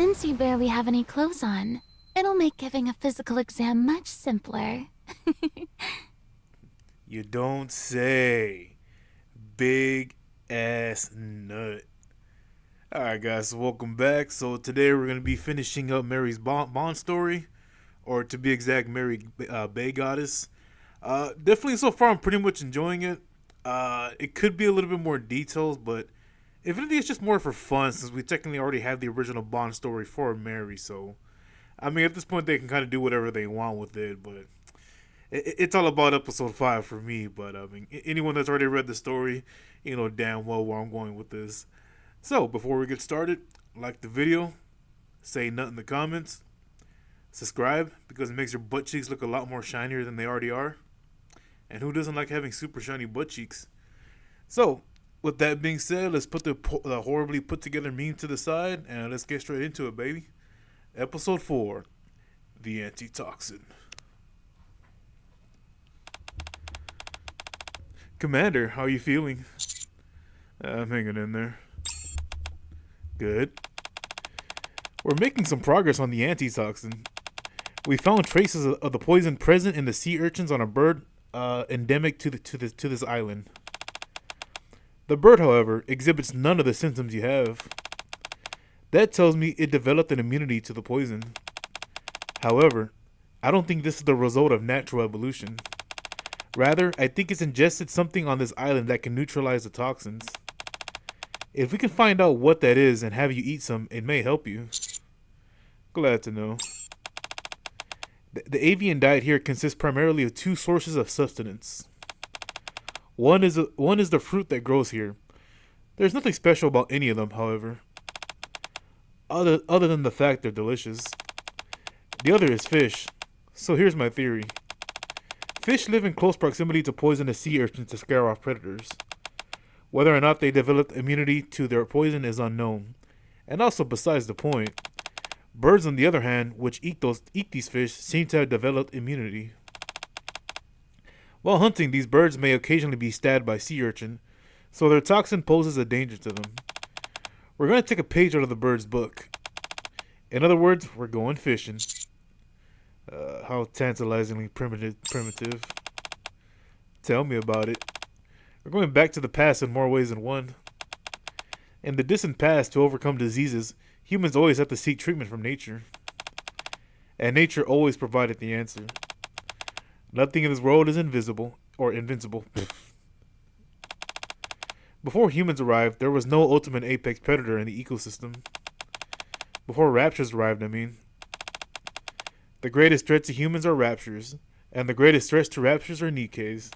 Since you barely have any clothes on, it'll make giving a physical exam much simpler. You don't say. Big ass nut. Alright, guys, so welcome back. So, today we're going to be finishing up Mary's Bond story, or to be exact, Mary Bay Goddess. Definitely so far, I'm pretty much enjoying it. It could be a little bit more details, but if anything, it's just more for fun since we technically already have the original Bond story for Mary. So, I mean, at this point, they can kind of do whatever they want with it, but it's all about episode 5 for me. But I mean, anyone that's already read the story, you know damn well where I'm going with this. So, before we get started, like the video, say nut in the comments, subscribe because it makes your butt cheeks look a lot more shinier than they already are. And who doesn't like having super shiny butt cheeks? So, with that being said, let's put the horribly put together meme to the side and let's get straight into it, baby. Episode 4, The Antitoxin. Commander, how are you feeling? I'm hanging in there. Good. We're making some progress on the antitoxin. We found traces of the poison present in the sea urchins on a bird endemic to this island. The bird, however, exhibits none of the symptoms you have. That tells me it developed an immunity to the poison. However, I don't think this is the result of natural evolution. Rather, I think it's ingested something on this island that can neutralize the toxins. If we can find out what that is and have you eat some, it may help you. Glad to know. The avian diet here consists primarily of two sources of sustenance. One is the fruit that grows here. There's nothing special about any of them, however, other than the fact they're delicious. The other is fish. So here's my theory. Fish live in close proximity to poisonous sea urchins to scare off predators. Whether or not they developed immunity to their poison is unknown, and also besides the point. Birds, on the other hand, which eat these fish, seem to have developed immunity. While hunting, these birds may occasionally be stabbed by sea urchin, so their toxin poses a danger to them. We're going to take a page out of the bird's book. In other words, we're going fishing. How tantalizingly primitive. Tell me about it. We're going back to the past in more ways than one. In the distant past, to overcome diseases, humans always had to seek treatment from nature. And nature always provided the answer. Nothing in this world is invisible or invincible. Before humans arrived, there was no ultimate apex predator in the ecosystem. Before raptures arrived, I mean. The greatest threat to humans are raptures, and the greatest threats to raptures are Nikkeis.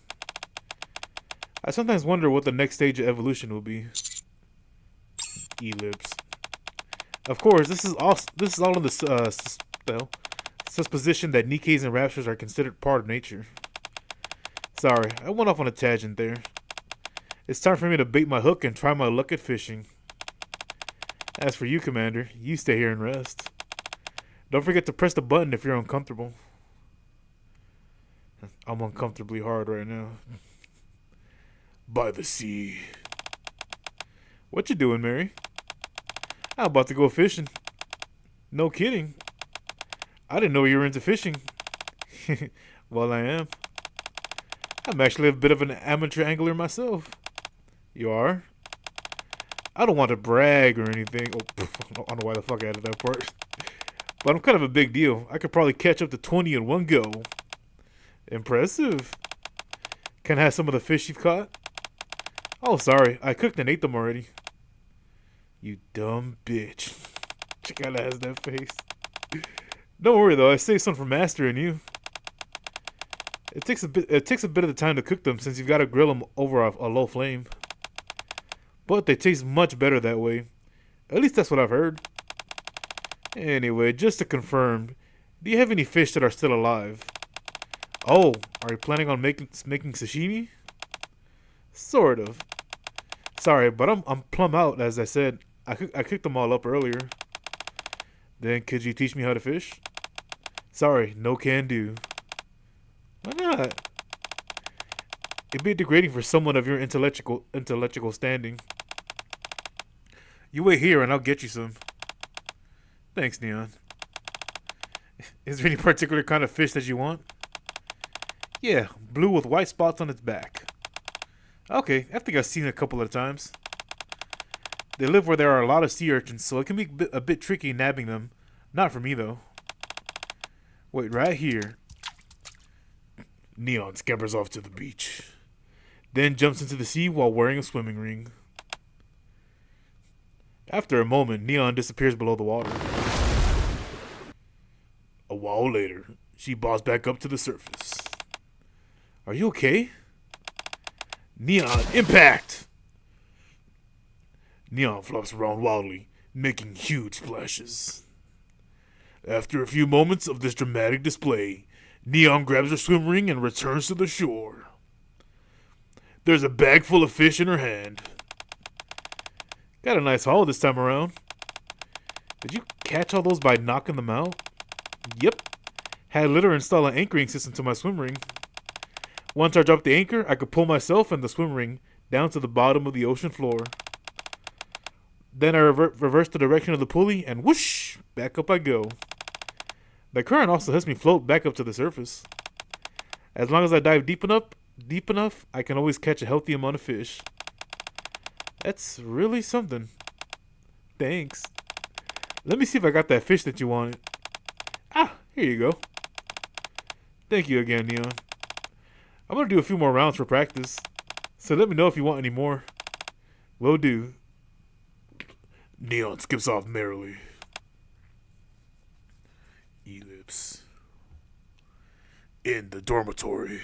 I sometimes wonder what the next stage of evolution will be. Ellipse. Of course, this is all in the supposition that Nikkeis and raptors are considered part of nature. Sorry, I went off on a tangent there. It's time for me to bait my hook and try my luck at fishing. As for you, Commander, you stay here and rest. Don't forget to press the button if you're uncomfortable. I'm uncomfortably hard right now. By the sea. What you doing, Mary? I'm about to go fishing. No kidding. I didn't know you were into fishing. Well, I am. I'm actually a bit of an amateur angler myself. You are? I don't want to brag or anything. Oh, I don't know why the fuck I added that part. But I'm kind of a big deal. I could probably catch up to 20 in one go. Impressive. Can I have some of the fish you've caught? Oh, sorry. I cooked and ate them already. You dumb bitch. She kinda has that face. Don't worry though. I saved some for Master and you. It takes a bit of the time to cook them since you've got to grill them over a low flame. But they taste much better that way. At least that's what I've heard. Anyway, just to confirm, do you have any fish that are still alive? Oh, are you planning on making sashimi? Sort of. Sorry, but I'm plumb out. As I said, I cooked them all up earlier. Then could you teach me how to fish? Sorry, no can do. Why not? It'd be degrading for someone of your intellectual standing. You wait here and I'll get you some. Thanks, Neon. Is there any particular kind of fish that you want? Yeah, blue with white spots on its back. Okay, I think I've seen it a couple of times. They live where there are a lot of sea urchins, so it can be a bit tricky nabbing them. Not for me, though. Wait, right here. Neon scampers off to the beach, then jumps into the sea while wearing a swimming ring. After a moment, Neon disappears below the water. A while later, she bobbs back up to the surface. Are you okay? Neon, impact! Neon flops around wildly, making huge splashes. After a few moments of this dramatic display, Neon grabs her swim ring and returns to the shore. There's a bag full of fish in her hand. Got a nice haul this time around. Did you catch all those by knocking them out? Yep. Had Litter install an anchoring system to my swim ring. Once I dropped the anchor, I could pull myself and the swim ring down to the bottom of the ocean floor. Then I reverse the direction of the pulley and whoosh, back up I go. The current also helps me float back up to the surface. As long as I dive deep enough, I can always catch a healthy amount of fish. That's really something. Thanks. Let me see if I got that fish that you wanted. Ah, here you go. Thank you again, Neon. I'm gonna do a few more rounds for practice, so let me know if you want any more. Will do. Neon skips off merrily. Ellipse. In the dormitory.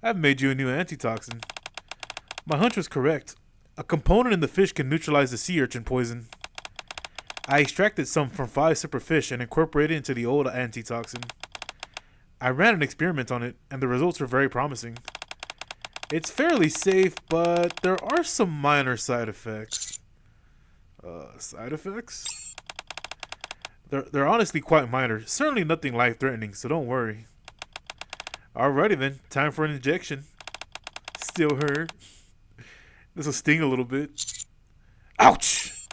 I've made you a new antitoxin. My hunch was correct. A component in the fish can neutralize the sea urchin poison. I extracted some from 5 separate fish and incorporated it into the old antitoxin. I ran an experiment on it, and the results were very promising. It's fairly safe, but there are some minor side effects. Side effects? They're honestly quite minor. Certainly nothing life-threatening, so don't worry. Alrighty then, time for an injection. Still hurt. This will sting a little bit. Ouch!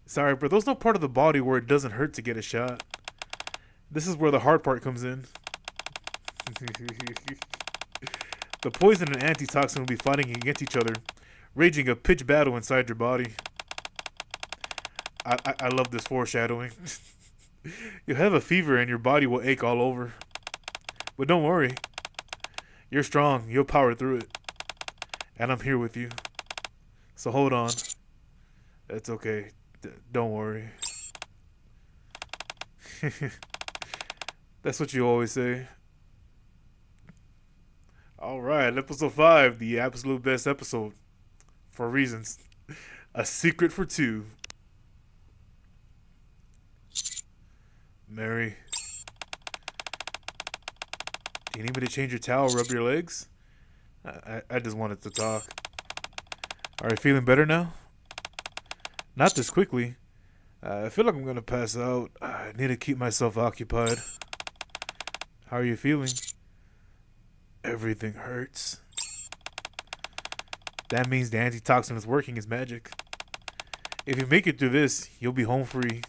Sorry, but there's no part of the body where it doesn't hurt to get a shot. This is where the hard part comes in. The poison and antitoxin will be fighting against each other, raging a pitched battle inside your body. I love this foreshadowing. You'll have a fever and your body will ache all over. But don't worry. You're strong. You'll power through it. And I'm here with you. So hold on. It's okay. Don't worry. That's what you always say. Alright, episode 5. The absolute best episode. For reasons. A secret for 2. Mary. Do you need me to change your towel, rub your legs? I just wanted to talk. Are you feeling better now? Not this quickly. I feel like I'm gonna pass out. I need to keep myself occupied. How are you feeling? Everything hurts. That means the antitoxin is working as magic. If you make it through this, you'll be home free.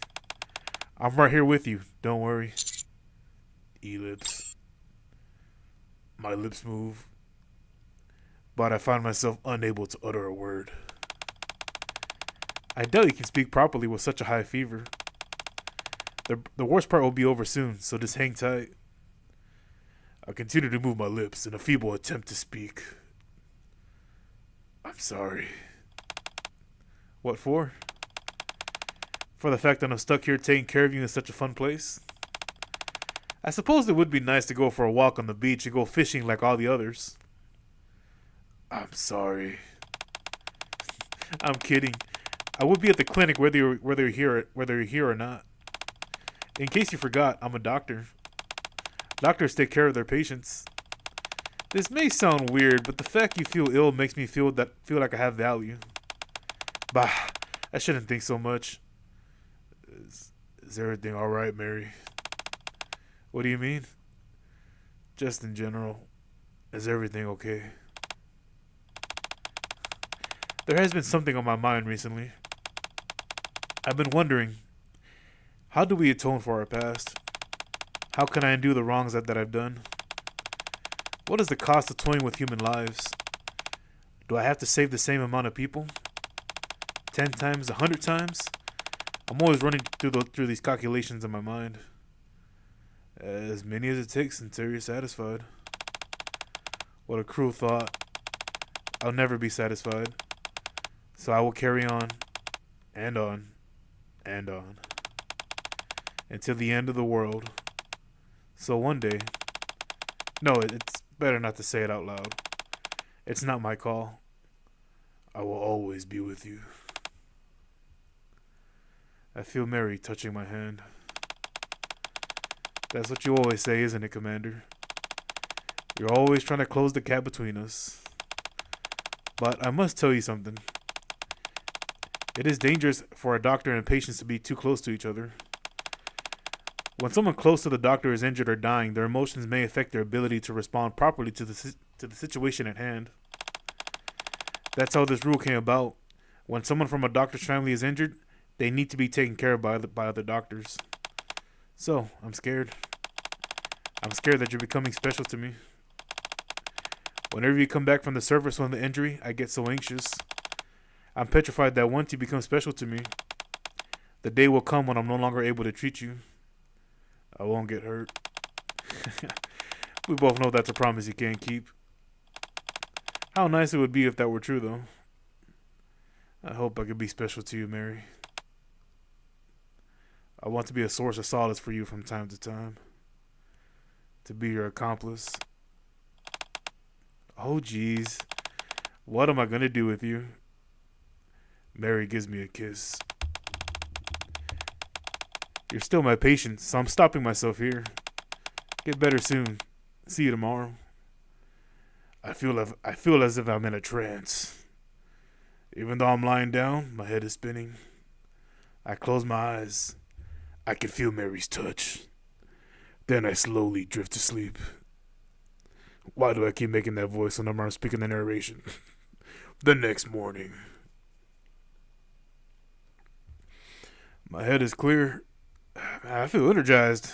I'm right here with you. Don't worry. Ellipse. My lips move, but I find myself unable to utter a word. I doubt you can speak properly with such a high fever. The worst part will be over soon, so just hang tight. I continue to move my lips in a feeble attempt to speak. I'm sorry. What for? For the fact that I'm stuck here taking care of you in such a fun place? I suppose it would be nice to go for a walk on the beach and go fishing like all the others. I'm sorry. I'm kidding. I would be at the clinic whether you're here or not. In case you forgot, I'm a doctor. Doctors take care of their patients. This may sound weird, but the fact you feel ill makes me feel like I have value. Bah, I shouldn't think so much. Is everything all right, Mary? What do you mean? Just in general. Is everything okay? There has been something on my mind recently. I've been wondering, how do we atone for our past? How can I undo the wrongs that I've done? What is the cost of toying with human lives? Do I have to save the same amount of people? 10 times, 100 times? I'm always running through these calculations in my mind. As many as it takes until you're satisfied. What a cruel thought. I'll never be satisfied. So I will carry on, and on, and on. Until the end of the world. So one day... No, it's better not to say it out loud. It's not my call. I will always be with you. I feel Mary touching my hand. That's what you always say, isn't it, Commander? You're always trying to close the gap between us. But I must tell you something. It is dangerous for a doctor and patients to be too close to each other. When someone close to the doctor is injured or dying, their emotions may affect their ability to respond properly to the situation at hand. That's how this rule came about. When someone from a doctor's family is injured, they need to be taken care of by other doctors. So, I'm scared. I'm scared that you're becoming special to me. Whenever you come back from the surface from the injury, I get so anxious. I'm petrified that once you become special to me, the day will come when I'm no longer able to treat you. I won't get hurt. We both know that's a promise you can't keep. How nice it would be if that were true, though. I hope I could be special to you, Mary. I want to be a source of solace for you from time to time. To be your accomplice. Oh, geez. What am I going to do with you? Mary gives me a kiss. You're still my patient, so I'm stopping myself here. Get better soon. See you tomorrow. I feel as if I'm in a trance. Even though I'm lying down, my head is spinning. I close my eyes. I can feel Mary's touch. Then I slowly drift to sleep. Why do I keep making that voice whenever I'm speaking the narration? The next morning. My head is clear. I feel energized.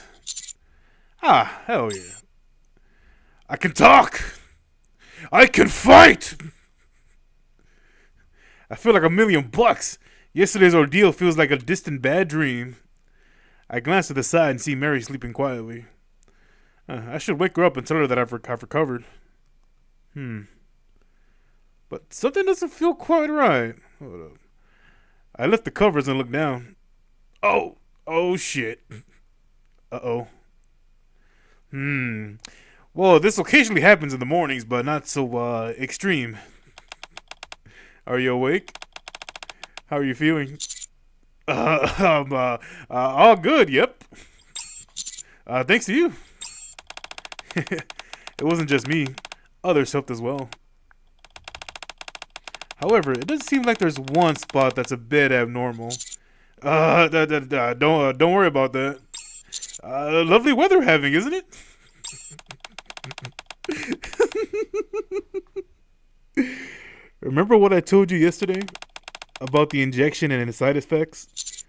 Ah, hell yeah. I can talk! I can fight! I feel like $1,000,000. Yesterday's ordeal feels like a distant bad dream. I glance to the side and see Mary sleeping quietly. I should wake her up and tell her that I've recovered. But something doesn't feel quite right. Hold up. I lift the covers and look down. Oh shit. Uh-oh. Well, this occasionally happens in the mornings, but not so extreme. Are you awake? How are you feeling? All good, yep. Thanks to you. It wasn't just me. Others helped as well. However, it doesn't seem like there's one spot that's a bit abnormal. Don't worry about that. Lovely weather we're having, isn't it? Remember what I told you yesterday about the injection and its side effects?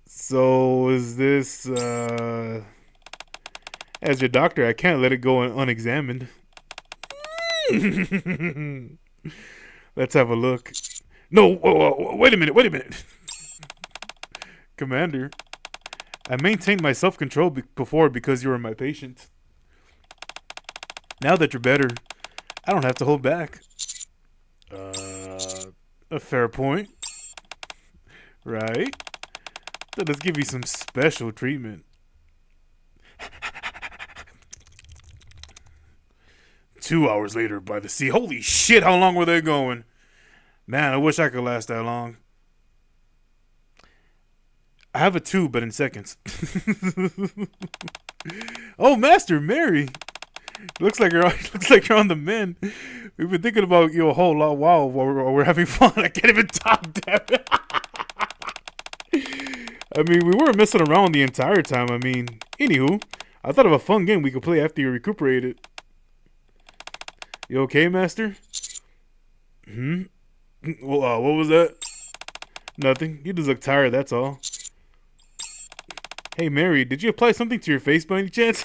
So is this, as your doctor, I can't let it go unexamined. Let's have a look. No, wait a minute. Commander, I maintained my self-control before because you were my patient. Now that you're better, I don't have to hold back. A fair point. Right? Then let's give you some special treatment. 2 hours later by the sea. Holy shit, how long were they going? Man, I wish I could last that long. I have a tube, but in seconds. Oh, Master Mary. Looks like you're on the mend. We've been thinking about you a whole lot while we're having fun. I can't even talk, damn it. I mean, we weren't messing around the entire time. I mean, anywho, I thought of a fun game we could play after you recuperated. You okay, Master? Well, what was that? Nothing. You just look tired, that's all. Hey, Mary, did you apply something to your face by any chance?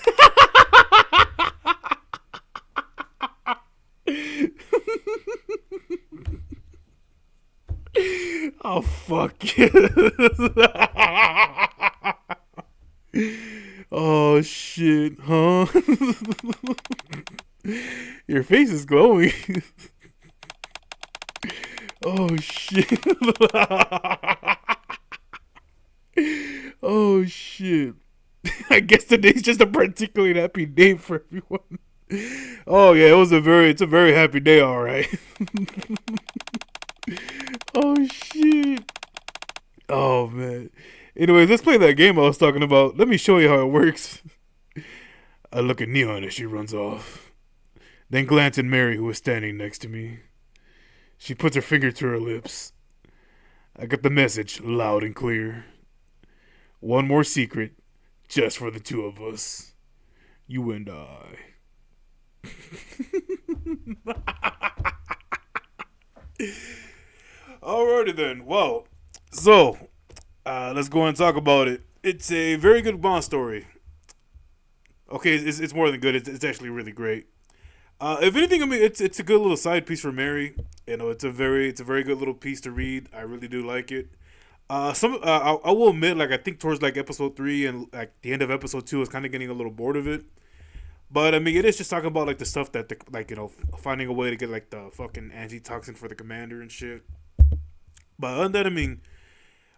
Oh, fuck. Oh, shit, huh? Your face is glowing. Oh, shit. Oh, shit. I guess today's just a particularly happy day for everyone. Oh yeah, it's a very happy day, all right. Oh shit. Oh man. Anyways, let's play that game I was talking about. Let me show you how it works. I look at Neon as she runs off, then glance at Mary, who is standing next to me. She puts her finger to her lips. I get the message loud and clear. One more secret, just for the two of us. You and I. Alrighty then. Well, so let's go and talk about it. It's a very good Bond story. Okay, it's more than good. It's actually really great. If anything, I mean, it's a good little side piece for Mary. You know, it's a very good little piece to read. I really do like it. I will admit, like I think towards like episode 3 and like the end of episode 2, I was kind of getting a little bored of it. But I mean, it is just talking about like the stuff that like finding a way to get like the fucking antitoxin for the commander and shit. But other than that, I mean,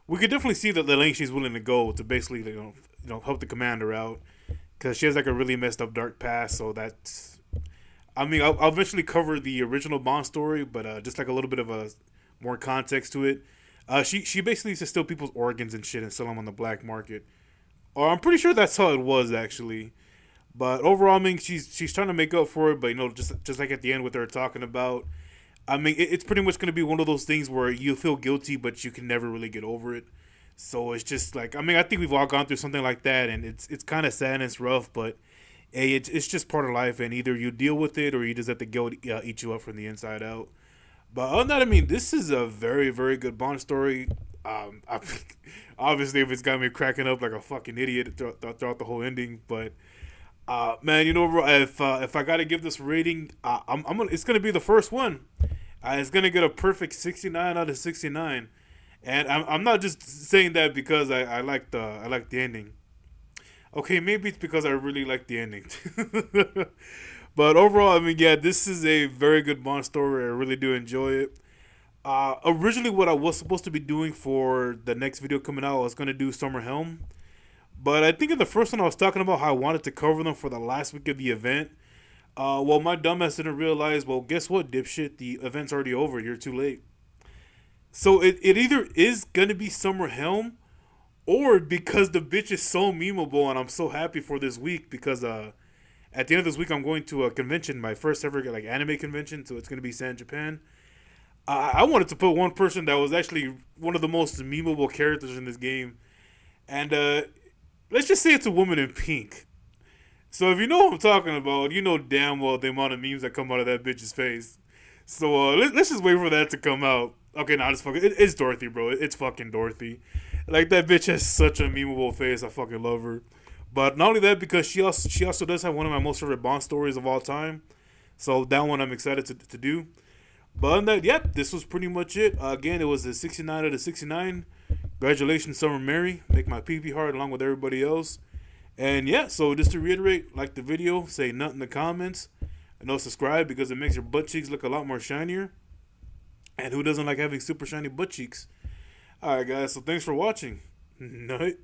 we could definitely see that the length she's willing to go to basically help the commander out because she has like a really messed up dark past. So that's, I mean, I'll eventually cover the original Bond story, but just like a little bit of a more context to it. She basically used to steal people's organs and shit and sell them on the black market. Or I'm pretty sure that's how it was actually. But overall, I mean, she's trying to make up for it. But just like at the end, what they're talking about, I mean, it's pretty much going to be one of those things where you feel guilty, but you can never really get over it. So it's just like, I mean, I think we've all gone through something like that, and it's kind of sad and it's rough, but hey, it's just part of life, and either you deal with it or you just let the guilt eat you up from the inside out. But other than that, I mean, this is a very, very good Bond story. I, obviously, if it's got me cracking up like a fucking idiot throughout the whole ending, but man, if I gotta give this rating, I'm gonna, it's gonna be the first one. It's gonna get a perfect 69 out of 69, and I'm not just saying that because I like the ending. Okay, maybe it's because I really like the ending. But overall, I mean, yeah, this is a very good Bond story. I really do enjoy it. Originally, what I was supposed to be doing for the next video coming out, I was gonna do Summer Helm. But I think in the first one, I was talking about how I wanted to cover them for the last week of the event. Well, my dumbass didn't realize, well, guess what, dipshit? The event's already over. You're too late. So it either is going to be Summer Helm, or because the bitch is so memeable, and I'm so happy for this week because at the end of this week, I'm going to a convention, my first ever like anime convention, so it's going to be San Japan. I wanted to put one person that was actually one of the most memeable characters in this game, and let's just say it's a woman in pink. So if you know what I'm talking about, you know damn well the amount of memes that come out of that bitch's face. So let's just wait for that to come out. Okay, nah, it's Dorothy, bro. It's fucking Dorothy. Like that bitch has such a memeable face. I fucking love her. But not only that, because she also does have one of my most favorite Bond stories of all time. So that one I'm excited to do. But other than that, yep, this was pretty much it. Again, it was a 69 out of 69. Congratulations, Summer Mary. Make my pee hard along with everybody else. And yeah, so just to reiterate, like the video, say nut in the comments, and no subscribe because it makes your butt cheeks look a lot more shinier. And who doesn't like having super shiny butt cheeks? Alright guys, so thanks for watching. Nut.